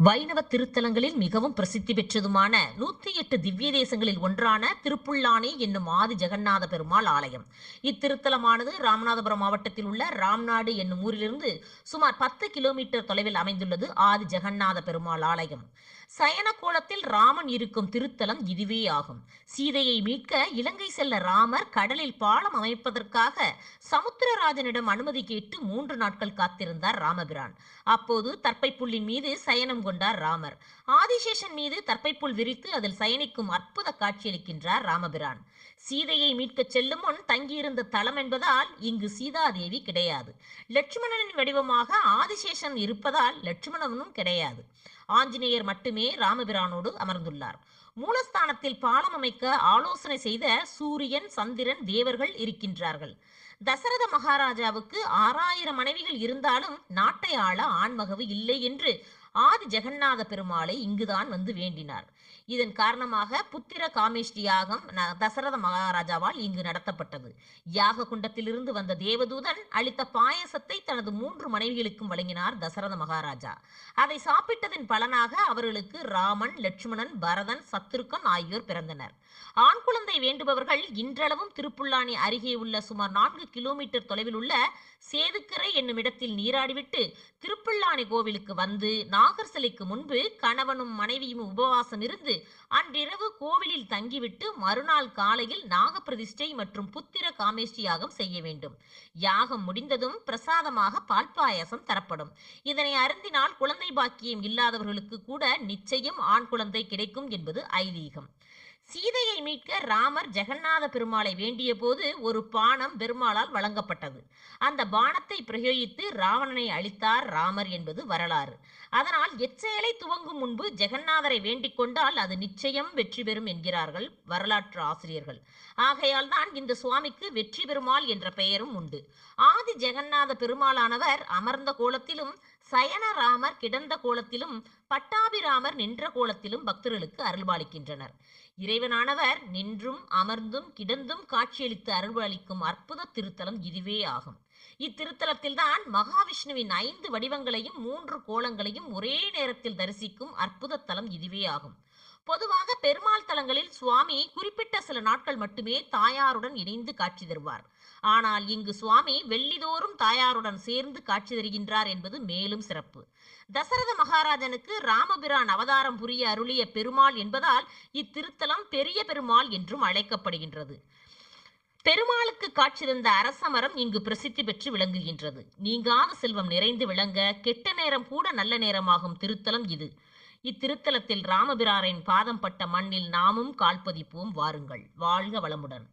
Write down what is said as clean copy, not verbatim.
வைணவ திருத்தலங்களில் மிகவும் பிரசித்தி பெற்றதுமான 108 திவ்ய தேசங்களில் ஒன்றான திருப்புல்லானி என்னும் ஆதி ஜெகநாத பெருமாள் ஆலயம். இத்திருத்தலமானது ராமநாதபுரம் மாவட்டத்தில் உள்ள ராம்நாடு என்னும் ஊரிலிருந்து சுமார் 10 கிலோமீட்டர் தொலைவில் அமைந்துள்ளது. ஆதி ஜெகநாத பெருமாள் ஆலயம் சயன கோலத்தில் ராமன் இருக்கும் திருத்தலம் இதுவே ஆகும். சீதையை மீட்க இலங்கை செல்ல ராமர் கடலில் பாலம் அமைப்பதற்காக சமுத்திரராஜனிடம் அனுமதி கேட்டு 3 நாட்கள் காத்திருந்தார் ராமபிரான். அப்போது தர்ப்பைப்புல்லின் மீது சயனம் கொண்டார் ராமர். ஆதிசேஷன் மீது தர்ப்பைப்புல் விரித்து அதில் சயனிக்கும் அற்புத காட்சியளிக்கின்றார் ராமபிரான். சீதையை மீட்கச் செல்லும் முன் தங்கியிருந்த தலம் என்பதால் இங்கு சீதாதேவி கிடையாது. லட்சுமணனின் வடிவமாக ஆதிசேஷன் இருப்பதால் லட்சுமணனும் கிடையாது. ஆஞ்சநேயர் மட்டுமே ராமபிரானோடு அமர்ந்துள்ளார். மூலஸ்தானத்தில் பாலம் அமைக்க ஆலோசனை செய்த சூரியன், சந்திரன், தேவர்கள் இருக்கின்றார்கள். தசரத மகாராஜாவுக்கு 6000 மனைவிகள் இருந்தாலும் நாட்டை ஆள ஆண்மகவு இல்லை என்று ஆதி ஜெகநாத பெருமாளை இங்குதான் வந்து வேண்டினார். இதன் காரணமாக புத்திர காமேஷ்டி யாகம் தசரத மகாராஜாவால் இங்கு நடத்தப்பட்டது. யாக குண்டத்திலிருந்து வந்த தேவதூதன் அளித்த பாயசத்தை தனது 3 மனைவிகளுக்கும் வழங்கினார் தசரத மகாராஜா. அதை சாப்பிட்டதன் பலனாக அவர்களுக்கு ராமன், லட்சுமணன், பரதன், சத்ருகன் ஆகியோர் பிறந்தனர். ஆண் குழந்தை வேண்டுபவர்கள் இன்றளவும் திருப்புல்லானி அருகே உள்ள சுமார் 4 கிலோமீட்டர் தொலைவில் உள்ள சேதுக்கரை என்னும் இடத்தில் நீராடிவிட்டு திருப்புல்லானி கோவிலுக்கு வந்து நாகர் சிலைக்கு முன்பு கணவனும் மனைவியும் உபவாசம் இருந்து அன்றிரவு கோவிலில் தங்கிவிட்டு மறுநாள் காலையில் நாகப்பிரதிஷ்டை மற்றும் புத்திர காமேஷ்டி யாகம் செய்ய வேண்டும். யாகம் முடிந்ததும் பிரசாதமாக பால் பாயசம் தரப்படும். இதனை அருந்தினால் குழந்தை பாக்கியம் இல்லாதவர்களுக்கு கூட நிச்சயம் ஆண் குழந்தை கிடைக்கும் என்பது ஐதீகம். சீதையை மீட்க ராமர் ஜெகநாத பெருமாளை வேண்டிய போது ஒரு பானம் பெருமாளால் வழங்கப்பட்டது. அந்த பானத்தை பிரயோகித்து ராவணனை அழித்தார் ராமர் என்பது வரலாறு. அதனால் எச்செயலை துவங்கும் முன்பு ஜெகநாதரை வேண்டிக் கொண்டால் அது நிச்சயம் வெற்றி பெறும் என்கிறார்கள் வரலாற்று ஆசிரியர்கள். ஆகையால் தான் இந்த சுவாமிக்கு வெற்றி பெருமாள் என்ற பெயரும் உண்டு. ஆதி ஜெகநாத பெருமாளானவர் அமர்ந்த கோலத்திலும், சயன ராமர் கிடந்த கோலத்திலும், பட்டாபிராமர் நின்ற கோலத்திலும் பக்தர்களுக்கு அருள்பாலிக்கின்றனர். இறைவனானவர் நின்றும் அமர்ந்தும் கிடந்தும் காட்சியளித்து அருள்பாலிக்கும் அற்புத திருத்தலம் இதுவே ஆகும். இத்திருத்தலத்தில்தான் மகாவிஷ்ணுவின் 5 வடிவங்களையும் 3 கோலங்களையும் ஒரே நேரத்தில் தரிசிக்கும் அற்புத தலம் இதுவே ஆகும். பொதுவாக பெருமாள் தலங்களில் சுவாமி குறிப்பிட்ட சில நாட்கள் மட்டுமே தாயாருடன் இணைந்து காட்சி தருவார். ஆனால் இங்கு சுவாமி வெள்ளிதோறும் தாயாருடன் சேர்ந்து காட்சி தருகின்றார் என்பது மேலும் சிறப்பு. தசரத மகாராஜனுக்கு ராமபிரான் அவதாரம் புரிய அருளிய பெருமாள் என்பதால் இத்திருத்தலம் பெரிய பெருமாள் என்றும் அழைக்கப்படுகின்றது. பெருமாளுக்கு காட்சி தந்த அரசமரம் இங்கு பிரசித்தி பெற்று விளங்குகின்றது. நீங்காத செல்வம் நிறைந்து விளங்க கெட்ட நேரம் கூட நல்ல நேரமாகும் திருத்தலம் இது. இத்திருத்தலத்தில் ராமபிரானின் பாதம் பட்ட மண்ணில் நாமும் கால்பதிப்போம் வாருங்கள். வாழ்க வளமுடன்.